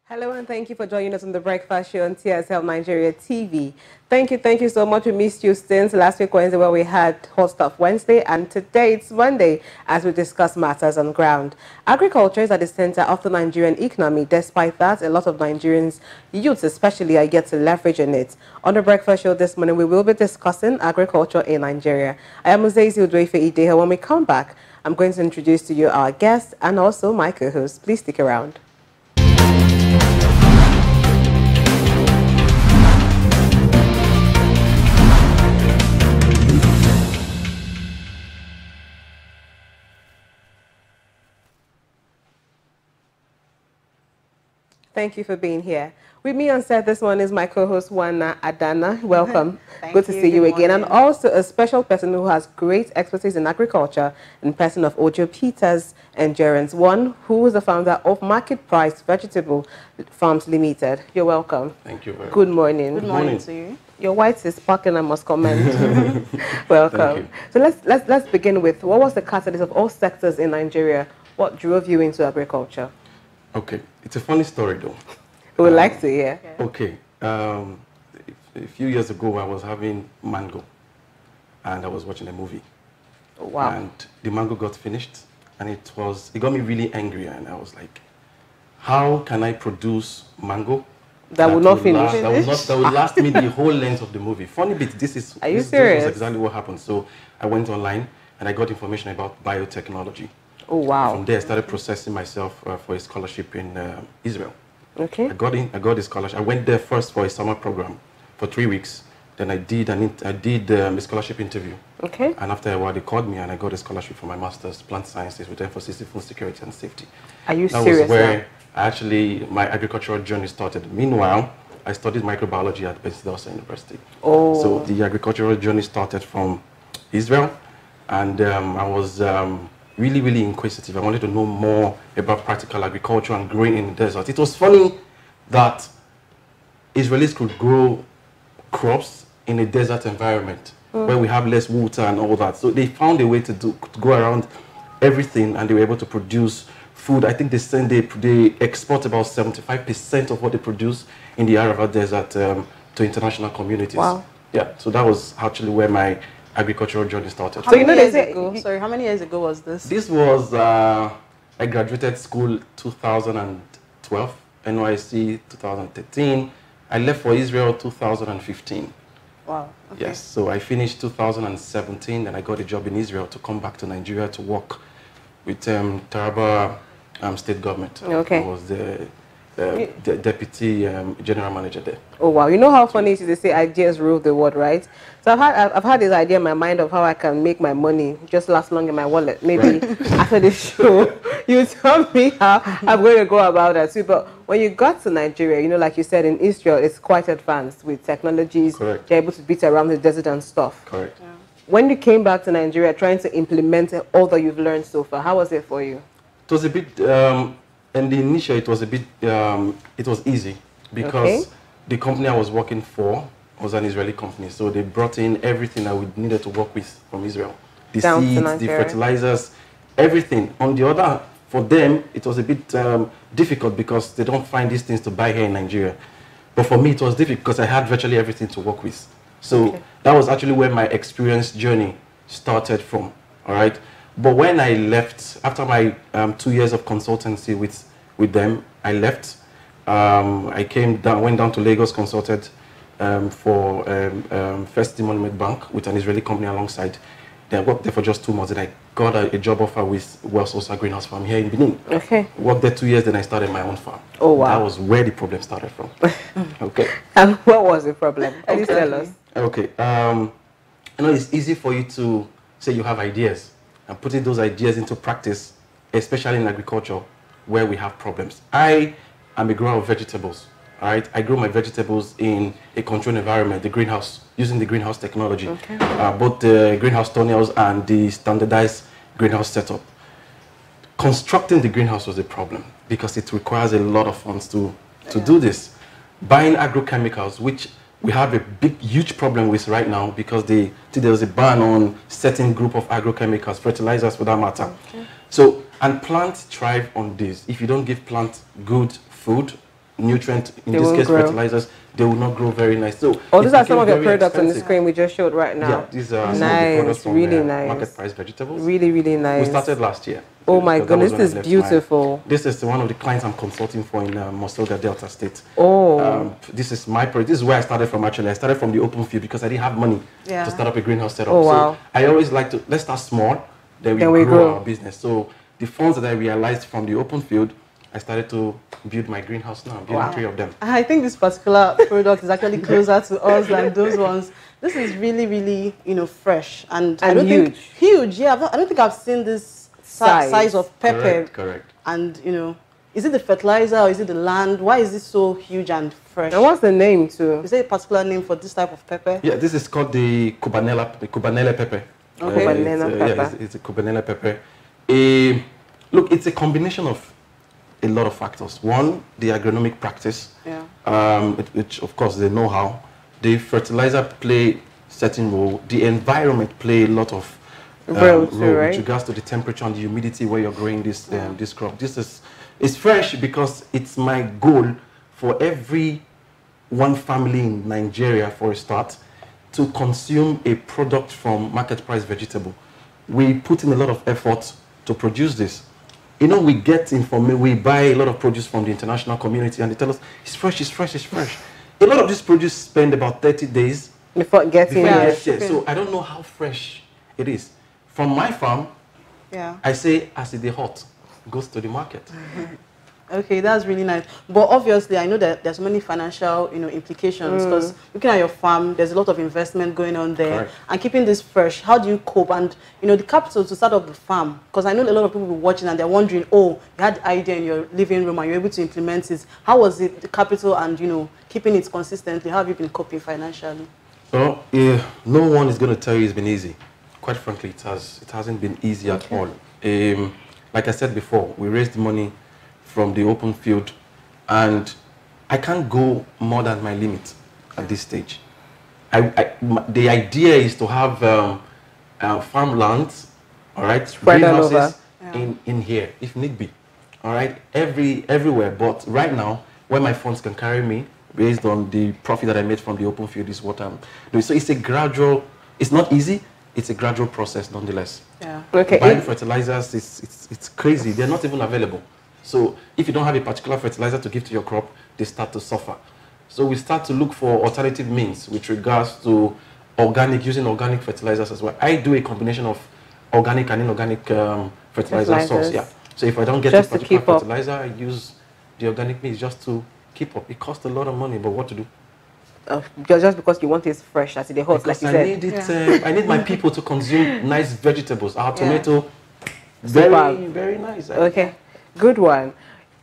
Hello and thank you for joining us on the breakfast show on TSL Nigeria TV. Thank you so much. We missed you since last week Wednesday where we had Hot Stuff Wednesday, and today it's Monday as we discuss matters on ground. Agriculture is at the center of the Nigerian economy. Despite that, a lot of Nigerians, youths especially, are yet to leverage on it. On the breakfast show this morning, we will be discussing agriculture in Nigeria. I am Uzezi Udwefe Ideha. When we come back, I'm going to introduce to you our guest and also my co-host. Please stick around. Thank you for being here. With me on set this morning is my co-host, Wana Adana. Welcome. Good to see you again. And also a special person who has great expertise in agriculture in person of Ojo Peter Endurance, one who is the founder of Market Price Vegetable Farms Limited. You're welcome. Thank you very much. Good morning. Good morning to you. Your white is sparkling, I must comment. Welcome. So let's begin with, what was the catalyst of all sectors in Nigeria? What drove you into agriculture? Okay, it's a funny story though. We would like to hear. Okay, a few years ago I was having mango and I was watching a movie. Oh, wow. And the mango got finished and it got me really angry, and I was like, how can I produce mango that would not finish? That would last me the whole length of the movie. Funny bit, Are you serious? This was exactly what happened. So I went online and I got information about biotechnology. Oh, wow. From there, I started processing myself for a scholarship in Israel. Okay. I got a scholarship. I went there first for a summer program for 3 weeks. Then I did a scholarship interview. Okay. And after a while, they called me and I got a scholarship for my master's plant sciences with emphasis in food security and safety. Are you serious? That was where my agricultural journey started. Meanwhile, I studied microbiology at Peter Ojo University. Oh. So the agricultural journey started from Israel, and I was really inquisitive. I wanted to know more about practical agriculture and growing in the desert. It was funny that Israelis could grow crops in a desert environment where we have less water and all that. So they found a way to go around everything, and they were able to produce food. I think they export about 75% of what they produce in the Arava Desert to international communities. Wow. Yeah, so that was actually where my agricultural journey started. How many years ago was this? This was, I graduated school 2012, NYC 2013. I left for Israel 2015. Wow. Okay. Yes, so I finished 2017, and I got a job in Israel to come back to Nigeria to work with Taraba state government. Okay. I was the deputy general manager there. Oh, wow. You know how funny it is to say ideas rule the world, right? So I've had this idea in my mind of how I can make my money just last long in my wallet. Maybe after this show, you tell me how I'm going to go about that too. But when you got to Nigeria, you know, like you said, in Israel, it's quite advanced with technologies. Correct. They're able to beat around the desert and stuff. Correct. Yeah. When you came back to Nigeria trying to implement all that you've learned so far, how was it for you? It was a bit, in the initial, it was a bit, it was easy because the company I was working for was an Israeli company. So they brought in everything that we needed to work with from Israel. The seeds, the fertilizers, everything. On the other, for them, it was a bit difficult because they don't find these things to buy here in Nigeria. But for me, it was difficult because I had virtually everything to work with. So that was actually where my experience journey started from, all right? But when I left, after my 2 years of consultancy with them, I left. I went down to Lagos, consulted for First Monument Bank with an Israeli company alongside. Then I worked there for just 2 months, and I got a job offer with Wells Osa Greenhouse Farm here in Benin. Okay. Worked there 2 years, then I started my own farm. Oh, wow. That was where the problem started from. Okay. And what was the problem? Please tell us. Okay. You know, it's easy for you to say you have ideas and putting those ideas into practice, especially in agriculture, where we have problems. I am a grower of vegetables. All right, I grow my vegetables in a controlled environment, the greenhouse, using the greenhouse technology, both the greenhouse tunnels and the standardized greenhouse setup. Constructing the greenhouse was a problem because it requires a lot of funds to do this. Buying agrochemicals, which we have a huge problem with right now because there's a ban on certain group of agrochemicals, fertilizers for that matter. So, and plants thrive on this. If you don't give plants good food, nutrient, in this case fertilizers, they will not grow very nice. So these are some of your products on the screen we just showed right now. Yeah, these are some of the products from really nice. Market Price Vegetables. Really, really nice. We started last year. Oh my goodness, this is beautiful. This is one of the clients I'm consulting for in Mosoga, Delta State. Oh. This is my project. This is where I started from actually. I started from the open field because I didn't have money to start up a greenhouse setup. Oh, wow. So I always like to, let's start small, then we grow our business. So the funds that I realized from the open field, I started to build my greenhouse now. I'm building 3 of them. I think this particular product is actually closer to us than those ones. This is really, really, fresh and I don't huge. Huge, yeah. I don't think I've seen this size of pepper. Correct. And is it the fertilizer or is it the land? Why is this so huge and fresh? And what's the name too? Is there a particular name for this type of pepper? Yeah, this is called the Cubanella pepper. Okay. Pepper. Yeah, it's a Cubanella pepper. Look, it's a combination of a lot of factors. One, the agronomic practice, which of course the know-how. The fertilizer play certain role. The environment play a lot of role too, right? with regards to the temperature and the humidity where you're growing this this crop. It's fresh because it's my goal for every one family in Nigeria, for a start, to consume a product from Market Price Vegetable. We put in a lot of effort to produce this. We get information, we buy a lot of produce from the international community and they tell us, it's fresh, it's fresh, it's fresh. A lot of this produce spend about 30 days before it gets here. So I don't know how fresh it is. From my farm, I say, as it is hot, goes to the market. Okay, that's really nice. But obviously, I know that there's many financial, implications because looking at your farm, there's a lot of investment going on there. Correct. And keeping this fresh, how do you cope? And, the capital to start up the farm, because I know a lot of people will be watching and they're wondering, oh, you had the idea in your living room and you're able to implement it. How was it, the capital and, keeping it consistently? How have you been coping financially? Well, no one is going to tell you it's been easy. Quite frankly, it hasn't been easy at all. Like I said before, we raised money from the open field, and I can't go more than my limit at this stage. The idea is to have farmlands, all right, greenhouses in here, if need be, all right, everywhere. But right now, where my funds can carry me, based on the profit that I made from the open field, is what I'm doing. So it's a gradual. It's not easy. It's a gradual process, nonetheless. Yeah. Okay. Buying fertilizers, it's crazy. They're not even available. So if you don't have a particular fertilizer to give to your crop, they start to suffer. So we start to look for alternative means with regards to using organic fertilizers as well. I do a combination of organic and inorganic fertilizer source. Yeah. So if I don't get a particular fertilizer, I use the organic means just to keep up. It costs a lot of money, but what to do? Just because you want it fresh, as it is hot, because like you said. I need my people to consume nice vegetables. Our tomato, very nice. Okay. Good one.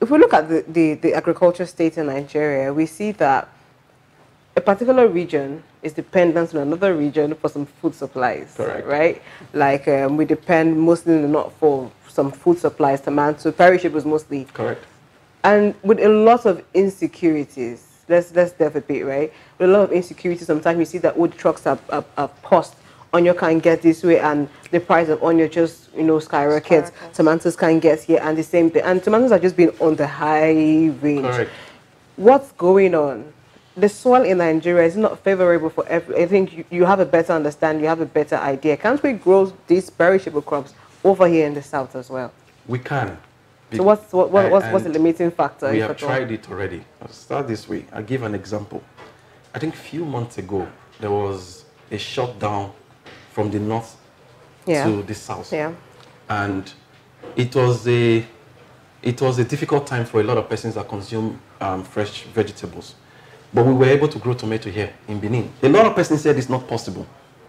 If we look at the agriculture state in Nigeria, we see that a particular region is dependent on another region for some food supplies. Correct. Right? Like we depend mostly not for some food supplies, tomato, perishables mostly. Correct. And with a lot of insecurities, let's delve a bit, right? With a lot of insecurities, sometimes you see that wood trucks are paused. Onion can't get this way, and the price of onion just skyrockets. Tomatoes can't get here, and the same thing. And tomatoes are just being on the high range. Correct. What's going on? The soil in Nigeria is not favorable for every. I think you have a better understanding, you have a better idea. Can't we grow these perishable crops over here in the south as well? We can. So what's the limiting factor? We have tried it already. I'll start this way. I'll give an example. I think a few months ago there was a shutdown from the north to the south, and it was a difficult time for a lot of persons that consume fresh vegetables. But we were able to grow tomato here in Benin. A lot of persons said it's not possible.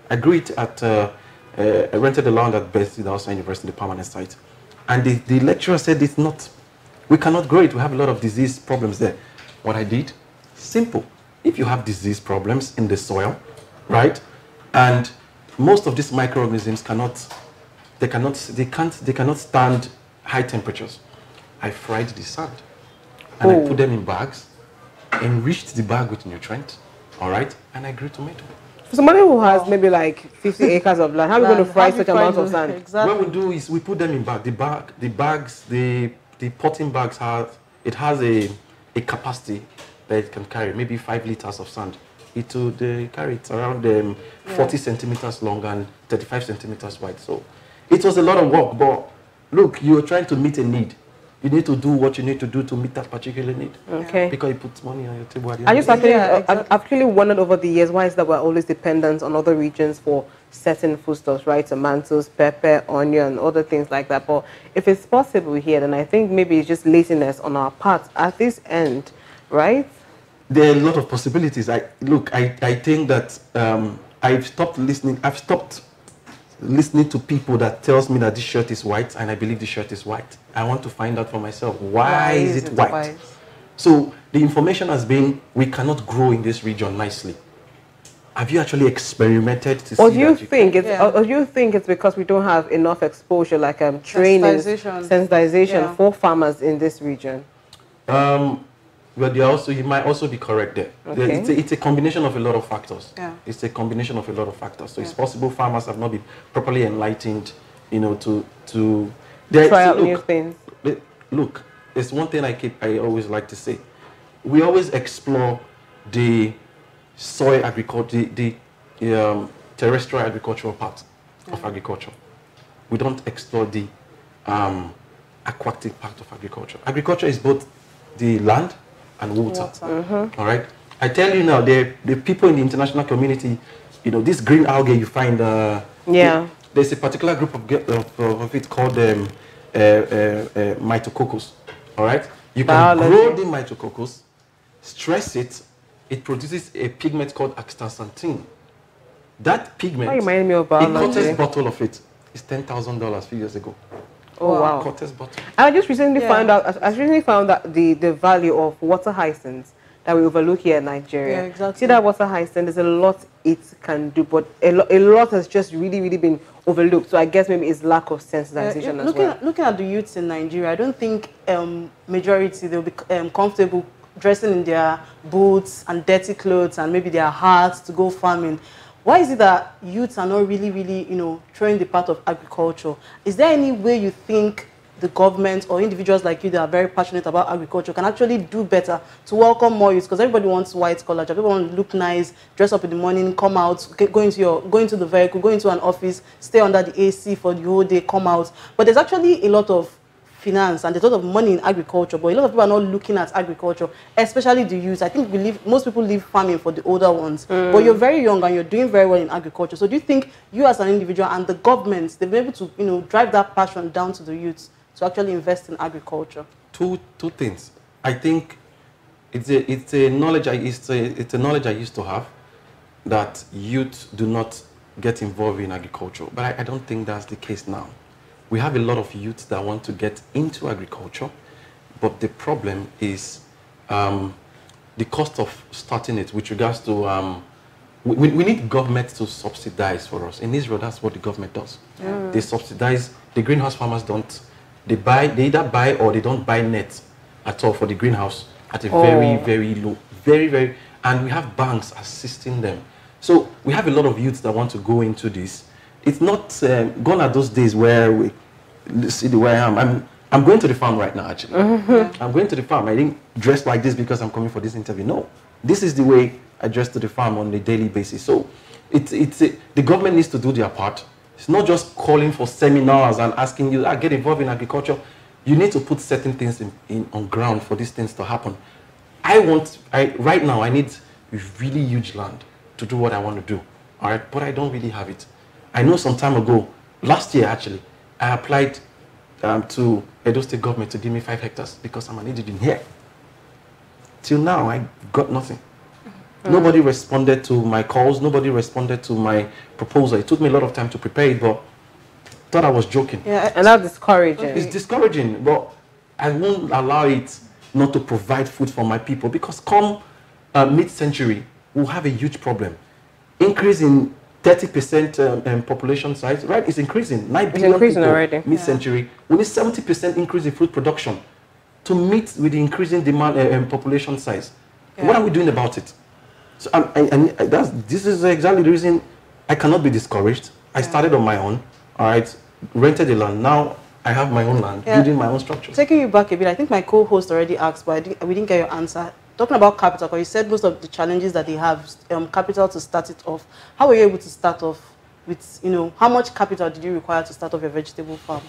I grew it at I rented the land at Bessie Dawson University, the permanent site, and the lecturer said it's not. We cannot grow it. We have a lot of disease problems there. What I did, simple. If you have disease problems in the soil, right, and most of these microorganisms cannot stand high temperatures. I fried the sand and I put them in bags, enriched the bag with nutrient, all right, and I grew tomato. For somebody who has maybe like 50 acres of land, how are we going to fry such amount of sand? Exactly. What we do is we put them in bag. The potting bags has a capacity that it can carry, maybe 5 liters of sand. It would carry it around 40 centimeters long and 35 centimeters wide. So it was a lot of work, but look, you're trying to meet a need. You need to do what you need to do to meet that particular need. Okay. Because it puts money on your table at the I end just of the day. actually, I've actually wondered over the years why is that we're always dependent on other regions for certain foodstuffs, right? Tomatoes, pepper, onion, other things like that. But if it's possible here, then I think maybe it's just laziness on our part at this end, right? There are a lot of possibilities. I think that I've stopped listening. I've stopped listening to people that tells me that this shirt is white, and I believe the shirt is white. I want to find out for myself, why is it white? So the information has been, we cannot grow in this region nicely. Have you actually experimented to see Or do you that think it's or do you think it's because we don't have enough exposure, like training, sensitization for farmers in this region? Well, you might also be correct there. Okay. It's a combination of a lot of factors. Yeah. It's a combination of a lot of factors. So it's possible farmers have not been properly enlightened, you know, to try out new things. Look, there's one thing I always like to say. We always explore the soil agriculture, the terrestrial agricultural part of agriculture. We don't explore the aquatic part of agriculture. Agriculture is both the land and water. All right. I tell you now, the people in the international community, you know, this green algae you find. There's a particular group of it called Mycococcus. All right. You can grow the Mycococcus, stress it. It produces a pigment called astaxanthin. That pigment, a Cortez bottle of it is $10,000 a few years ago. Oh wow! Cortez bottle. I just recently found out. I recently found that the value of water hyacinths that we overlook here in Nigeria. Yeah, exactly. See that water hyacinth? There's a lot it can do, but a lot has just really been overlooked. So I guess maybe it's lack of sensitization as well. Looking at the youths in Nigeria, I don't think majority they'll be comfortable dressing in their boots and dirty clothes and maybe their hats to go farming. Why is it that youths are not really, you know, throwing the part of agriculture? Is there any way you think the government or individuals like you that are very passionate about agriculture can actually do better to welcome more youths? Because everybody wants white collar job. Everyone wants to look nice, dress up in the morning, come out, go into the vehicle, go into an office, stay under the AC for the whole day, come out. But there's actually a lot of finance and there's a lot of money in agriculture, but a lot of people are not looking at agriculture, especially the youth. I think most people leave farming for the older ones, but you're very young and you're doing very well in agriculture. So do you think you as an individual and the government, they've been able to, you know, drive that passion down to the youths to actually invest in agriculture? Two things. I think it's a knowledge I used to have, that youth do not get involved in agriculture, but I don't think that's the case now. We have a lot of youth that want to get into agriculture, but the problem is the cost of starting it with regards to, we need government to subsidize for us. In Israel, that's what the government does. They subsidize, the greenhouse farmers don't, they either buy or they don't buy nets at all for the greenhouse at a very low, very, and we have banks assisting them. So we have a lot of youths that want to go into this. It's not gone are those days where we see the way I am. I'm going to the farm right now, actually. I'm going to the farm. I didn't dress like this because I'm coming for this interview. No, this is the way I dress to the farm on a daily basis. So the government needs to do their part. It's not just calling for seminars and asking you, get involved in agriculture. You need to put certain things on ground for these things to happen. Right now, I need a really huge land to do what I want to do. All right, but I don't really have it. I know some time ago, last year actually, I applied to Edo State government to give me 5 hectares because I'm an indigenous here. Till now, I got nothing. Nobody responded to my calls. Nobody responded to my proposal. It took me a lot of time to prepare it, but thought I was joking. Yeah, and that's discouraging. It's discouraging, but I won't allow it not to provide food for my people, because come mid-century, we'll have a huge problem. Increase in 30% population size, right? It's increasing. 9 billion people already. Mid-century. We need 70% increase in food production to meet with the increasing demand population size. What are we doing about it? So this is exactly the reason I cannot be discouraged. I started on my own, all right, rented the land. Now I have my own land, building my own structure. Taking you back a bit, I think my co-host already asked, but we didn't get your answer. Talking about capital, because you said most of the challenges that they have, capital to start it off. How were you able to start off with, how much capital did you require to start off your vegetable farm?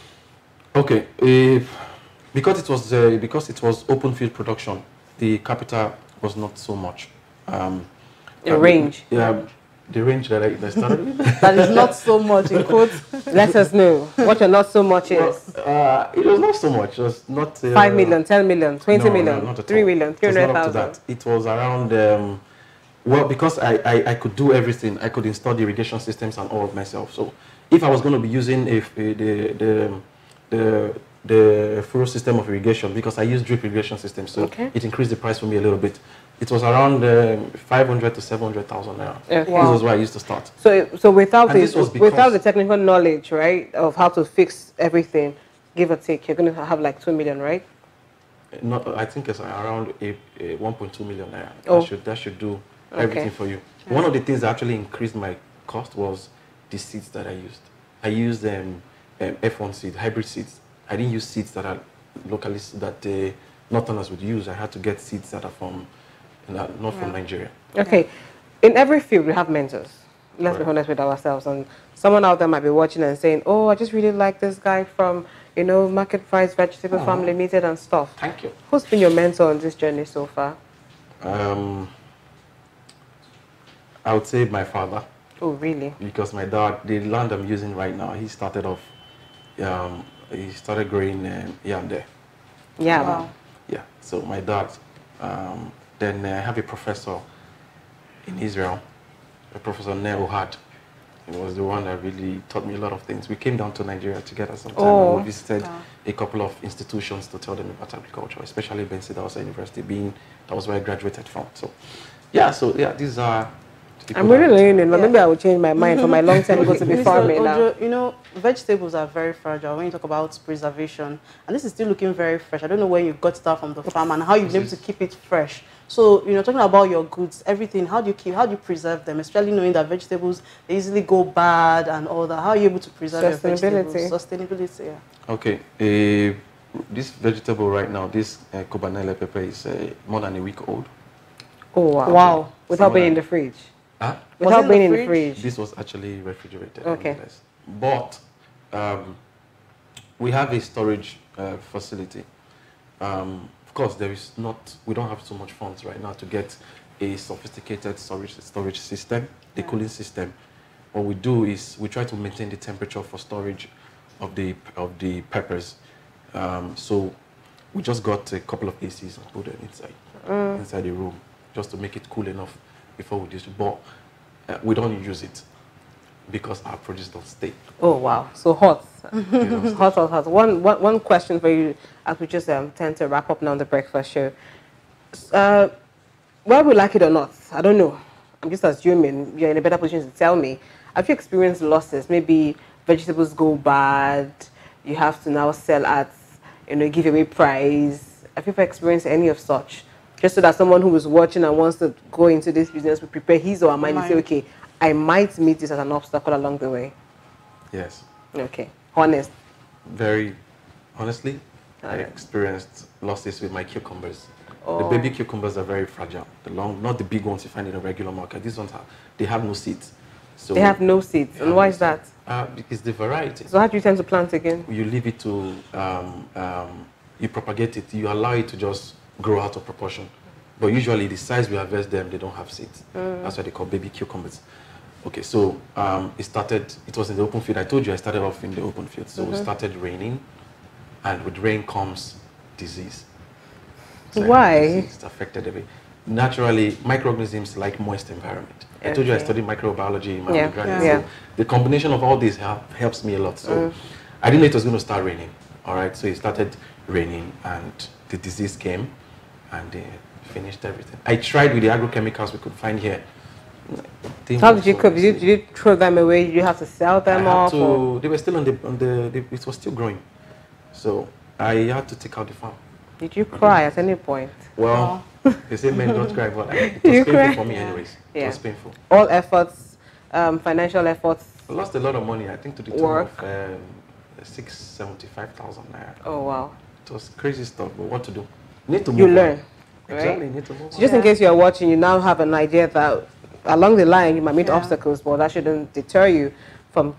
Okay, because it was open field production, the capital was not so much. The range. Yeah, the range that I started with. That is not so much, in quotes. Let us know what your not so much is. It was not so much. It was not 5 million, 10 million, 20 million, not at 3 all. million, 300,000. It was around. Well, because I could do everything, I could install the irrigation systems and all of myself. So, if I was going to be using the full system of irrigation, because I use drip irrigation systems, so it increased the price for me a little bit. It was around 500 to 700,000 naira. Okay. Wow. This was where I used to start. So without without the technical knowledge, right, of how to fix everything, give or take, you're going to have like 2 million, right? Not, I think it's around 1.2 million naira. Oh. That should do everything for you. Yeah. One of the things that actually increased my cost was the seeds that I used. I used F1 seed, hybrid seeds. I didn't use seeds that are locally that Northerners would use. I had to get seeds that are from not from Nigeria. Okay, in every field we have mentors. Let's be honest with ourselves. And someone out there might be watching and saying, "Oh, I just really like this guy from Market Price Vegetable Farm Limited and stuff." Thank you. Who's been your mentor on this journey so far? I would say my father. Oh, really? Because my dad, the land I'm using right now, he started off. He started growing yam there. Yeah. Wow. Yeah. So my dad. Then I have a professor in Israel, a Professor Neohad. He was the one that really taught me a lot of things. We came down to Nigeria together sometime and we visited a couple of institutions to tell them about agriculture, especially Bensi Dawson University, that was where I graduated from. So, these are... I'm really learning, but maybe I will change my mind for my long term goal to be farming now. Vegetables are very fragile when you talk about preservation, and this is still looking very fresh. I don't know where you got it from the farm and how you've been able to keep it fresh. So, talking about your goods, everything, how do you preserve them, especially knowing that vegetables, they easily go bad and all that. How are you able to preserve your vegetables? Sustainability, yeah. Okay, this vegetable right now, this cobanele pepper is more than a week old. Oh, wow. Wow. Without being in the fridge? Huh? Without being in the fridge? This was actually refrigerated. Okay. But we have a storage facility. Of course, we don't have so much funds right now to get a sophisticated storage system, the cooling system. What we do is we try to maintain the temperature for storage of the peppers. So we just got a couple of ACs and put them inside the room just to make it cool enough before we distribute. But we don't use it because our produce don't stay. Oh, wow. So hot. hot. One question for you as we just tend to wrap up now on the breakfast show. Whether we like it or not, I don't know. I'm just assuming you're in a better position to tell me. Have you experienced losses? Maybe vegetables go bad, you have to now sell at, give away price. Have you ever experienced any of such? Just so that someone who is watching and wants to go into this business will prepare his or her mind and say, okay, I might meet this as an obstacle along the way. Yes. Okay. Honest. Very honestly, I experienced losses with my cucumbers. Oh. The baby cucumbers are very fragile. Not the big ones you find in a regular market. These ones they have no seeds. So they have no seeds. And why is that? It's the variety. So how do you tend to plant again? You leave it to, you propagate it. You allow it to just grow out of proportion. But usually the size we harvest them, they don't have seeds. That's why they call baby cucumbers. Okay, so it was in the open field. I told you I started off in the open field. So it started raining, and with rain comes disease. So why? It affected everything. Naturally, microorganisms like moist environment. I told you I studied microbiology in my undergraduate. So the combination of all this helps me a lot. So I didn't know it was going to start raining. All right, so it started raining, and the disease came, and they finished everything. I tried with the agrochemicals we could find here. How did you cope? Did you throw them away? Did you have to sell them off? They were still it was still growing. So I had to take out the farm. Did you cry at any point? Well, they say men don't cry, but it was painful for me anyways. It was painful. All efforts, financial efforts. I lost a lot of money, I think, to the tune of 675,000 naira. Oh, wow. It was crazy stuff, but what to do? You need to move You on. learn. Exactly, Right? you need to move So on. just in case you're watching, you now have an idea that along the line you might meet obstacles, but that shouldn't deter you from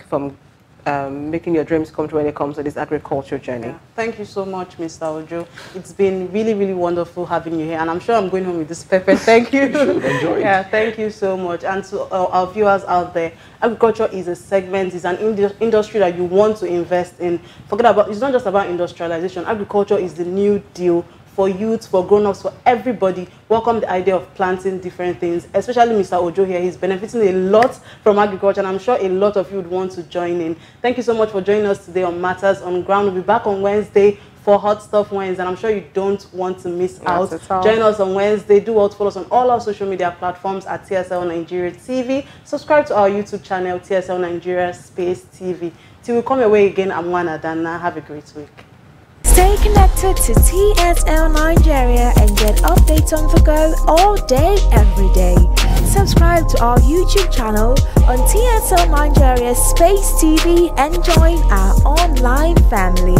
making your dreams come true when it comes to this agriculture journey. Yeah. Thank you so much, Mr. Ojo. It's been really, really wonderful having you here, and I'm sure I'm going home with this pepper. Thank you. Enjoy it. Yeah, thank you so much. And to our viewers out there, agriculture is a segment, it's an industry that you want to invest in. Forget about, it's not just about industrialization. Agriculture is the new deal for youth, for grown-ups, for everybody. Welcome the idea of planting different things, especially Mr. Ojo here. He's benefiting a lot from agriculture, and I'm sure a lot of you would want to join in. Thank you so much for joining us today on Matters on Ground. We'll be back on Wednesday for Hot Stuff Wednesday, and I'm sure you don't want to miss out. Join us on Wednesday. Do also follow us on all our social media platforms at TSL Nigeria TV. Subscribe to our YouTube channel, TSL Nigeria TV. Till we come your way again, I'm Wana Dana. Have a great week. Stay connected to TSL Nigeria and get updates on the go all day, every day. Subscribe to our YouTube channel on TSL Nigeria TV and join our online family.